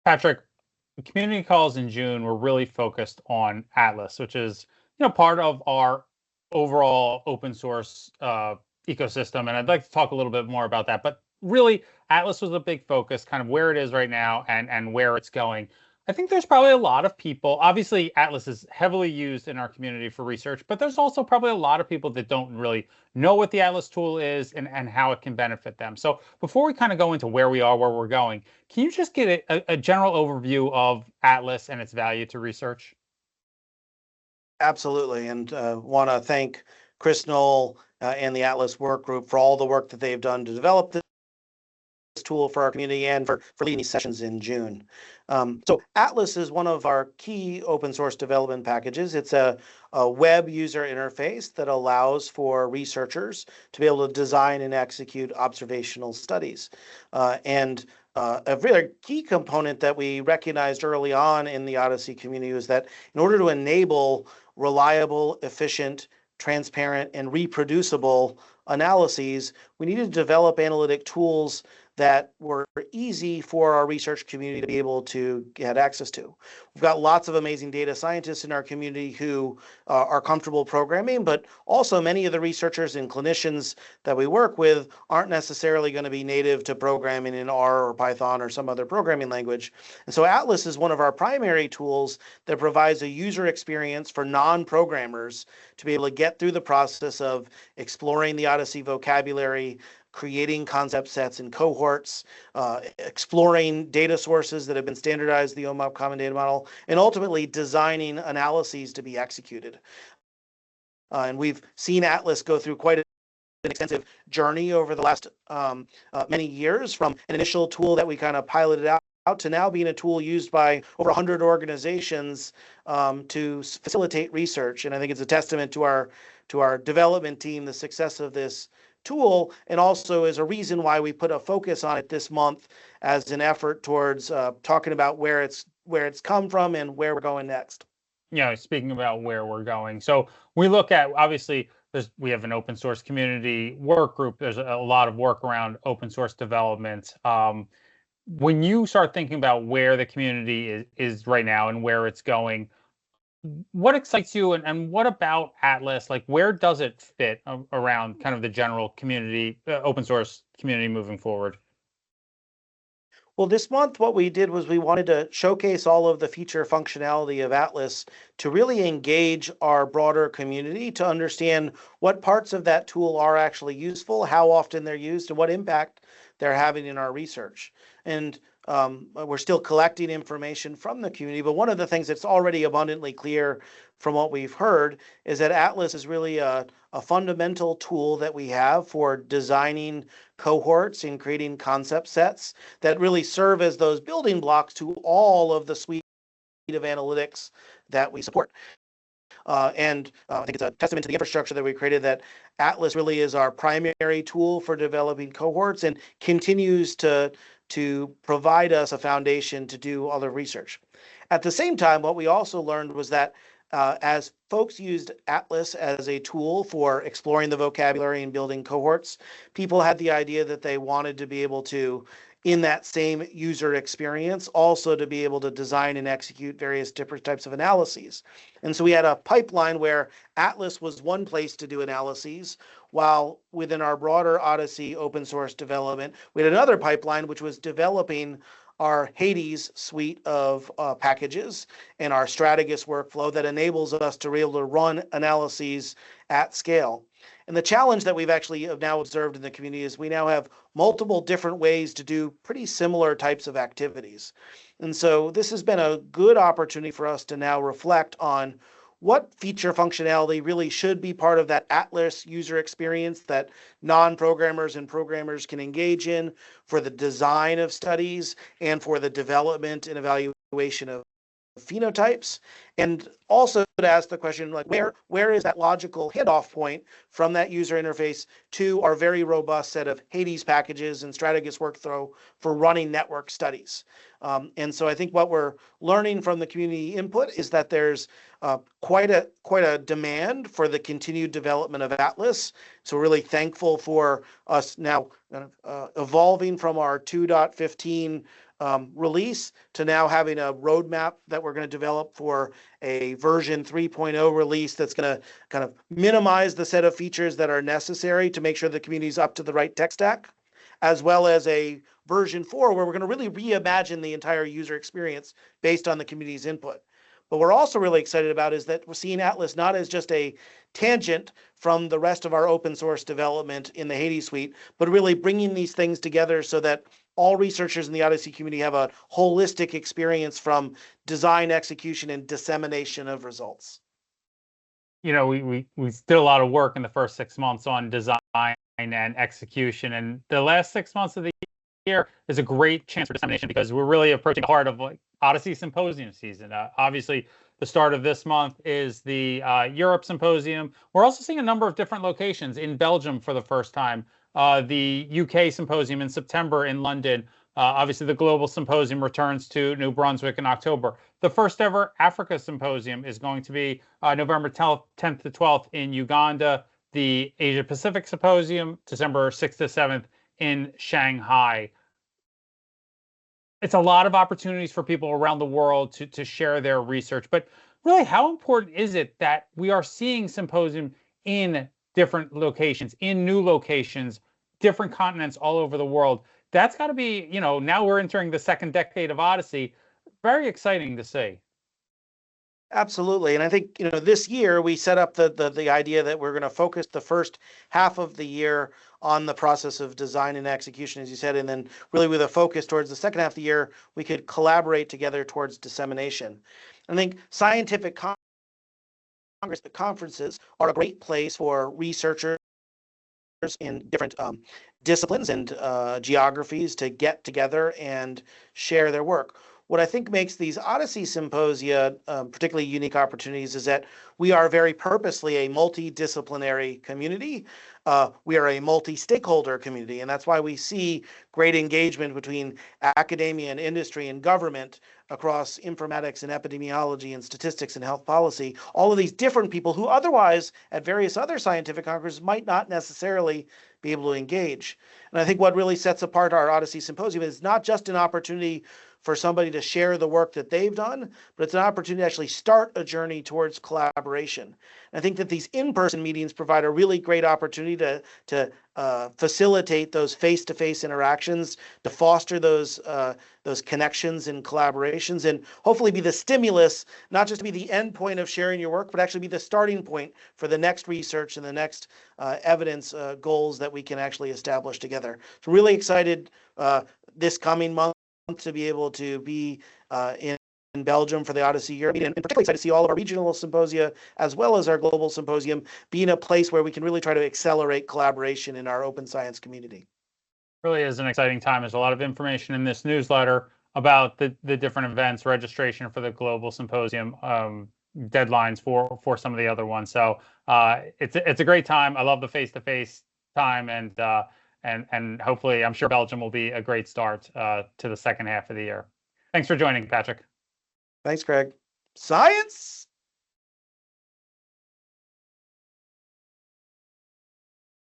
Patrick, the community calls in June were really focused on Atlas, which is part of our overall open source ecosystem, and I'd like to talk a little bit more about that. But really, Atlas was a big focus, kind of where it is right now and where it's going. I think there's probably a lot of people. Obviously, Atlas is heavily used in our community for research, but there's also probably a lot of people that don't really know what the Atlas tool is and how it can benefit them. So before we kind of go into where we are, where we're going, can you just get a general overview of Atlas and its value to research? Absolutely, and want to thank Chris Knoll and the Atlas work group for all the work that they've done to develop this tool for our community and for leading these sessions in June. So Atlas is one of our key open source development packages. It's a web user interface that allows for researchers to be able to design and execute observational studies. A very key component that we recognized early on in the OHDSI community was that in order to enable reliable, efficient, transparent, and reproducible analyses, we needed to develop analytic tools that were easy for our research community to be able to get access to. We've got lots of amazing data scientists in our community who are comfortable programming, but also many of the researchers and clinicians that we work with aren't necessarily going to be native to programming in R or Python or some other programming language. And so Atlas is one of our primary tools that provides a user experience for non-programmers to be able to get through the process of exploring the OHDSI vocabulary, creating concept sets and cohorts, exploring data sources that have been standardized, the OMOP Common Data Model, and ultimately designing analyses to be executed. And we've seen Atlas go through quite an extensive journey over the last many years, from an initial tool that we kind of piloted out to now being a tool used by over 100 organizations to facilitate research. And I think it's a testament to our development team, the success of this tool, and also is a reason why we put a focus on it this month as an effort towards talking about where it's come from and where we're going next. Speaking about where we're going, so we look at, obviously we have an open source community work group. There's a lot of work around open source development. When you start thinking about where the community is right now and where it's going, what excites you, and what about Atlas? Like, where does it fit around kind of the general community, open source community moving forward? Well, this month, what we did was we wanted to showcase all of the feature functionality of Atlas to really engage our broader community to understand what parts of that tool are actually useful, how often they're used, and what impact they're having in our research. And we're still collecting information from the community, but one of the things that's already abundantly clear from what we've heard is that Atlas is really a fundamental tool that we have for designing cohorts and creating concept sets that really serve as those building blocks to all of the suite of analytics that we support. I think it's a testament to the infrastructure that we created that Atlas really is our primary tool for developing cohorts and continues to provide us a foundation to do other research. At the same time, what we also learned was that as folks used Atlas as a tool for exploring the vocabulary and building cohorts, people had the idea that they wanted to be able to, in that same user experience, also to be able to design and execute various different types of analyses. And so we had a pipeline where Atlas was one place to do analyses, while within our broader OHDSI open source development, we had another pipeline which was developing our Hades suite of packages and our Strategos workflow that enables us to be able to run analyses at scale. And the challenge that we've actually now observed in the community is we now have multiple different ways to do pretty similar types of activities. And so this has been a good opportunity for us to now reflect on what feature functionality really should be part of that Atlas user experience that non-programmers and programmers can engage in for the design of studies and for the development and evaluation of phenotypes, and also to ask the question, like, where is that logical handoff point from that user interface to our very robust set of Hades packages and Strategos workflow for running network studies. And so I think what we're learning from the community input is that there's quite a demand for the continued development of Atlas. So really thankful for us now evolving from our 2.15 release to now having a roadmap that we're going to develop for a version 3.0 release that's going to kind of minimize the set of features that are necessary to make sure the community is up to the right tech stack, as well as a version 4 where we're going to really reimagine the entire user experience based on the community's input. But we're also really excited about is that we're seeing Atlas not as just a tangent from the rest of our open source development in the Hades suite, but really bringing these things together so that all researchers in the Odyssey community have a holistic experience from design, execution, and dissemination of results. You know, we did a lot of work in the first 6 months on design and execution, and the last 6 months of the year is a great chance for dissemination because we're really approaching the heart of like Odyssey Symposium season. Obviously, the start of this month is the Europe Symposium. We're also seeing a number of different locations in Belgium for the first time. The UK Symposium in September in London. Obviously, the Global Symposium returns to New Brunswick in October. The first ever Africa Symposium is going to be November 10th to 12th in Uganda. The Asia Pacific Symposium, December 6th to 7th in Shanghai. It's a lot of opportunities for people around the world to share their research. But really, how important is it that we are seeing Symposium in different locations, in new locations, different continents all over the world? That's got to be, you know, now we're entering the second decade of Odyssey. Very exciting to see. Absolutely. And I think, this year we set up the idea that we're going to focus the first half of the year on the process of design and execution, as you said, and then really with a focus towards the second half of the year, we could collaborate together towards dissemination. I think scientific conferences are a great place for researchers in different disciplines and geographies to get together and share their work. What I think makes these Odyssey Symposia particularly unique opportunities is that we are very purposely a multidisciplinary community. We are a multi-stakeholder community, and that's why we see great engagement between academia and industry and government across informatics and epidemiology and statistics and health policy. All of these different people who otherwise at various other scientific congresses might not necessarily be able to engage. And I think what really sets apart our Odyssey Symposium is not just an opportunity for somebody to share the work that they've done, but it's an opportunity to actually start a journey towards collaboration. And I think that these in-person meetings provide a really great opportunity to facilitate those face-to-face interactions, to foster those connections and collaborations, and hopefully be the stimulus, not just to be the end point of sharing your work, but actually be the starting point for the next research and the next evidence goals that we can actually establish together. So really excited this coming month to be able to be in Belgium for the Odyssey Europe meeting, and particularly excited to see all of our regional symposia as well as our global symposium being a place where we can really try to accelerate collaboration in our open science community. Really is an exciting time. There's a lot of information in this newsletter about the different events, registration for the global symposium, deadlines for some of the other ones. So it's a great time. I love the face-to-face time, and hopefully, I'm sure Belgium will be a great start to the second half of the year. Thanks for joining, Patrick. Thanks, Craig. Science!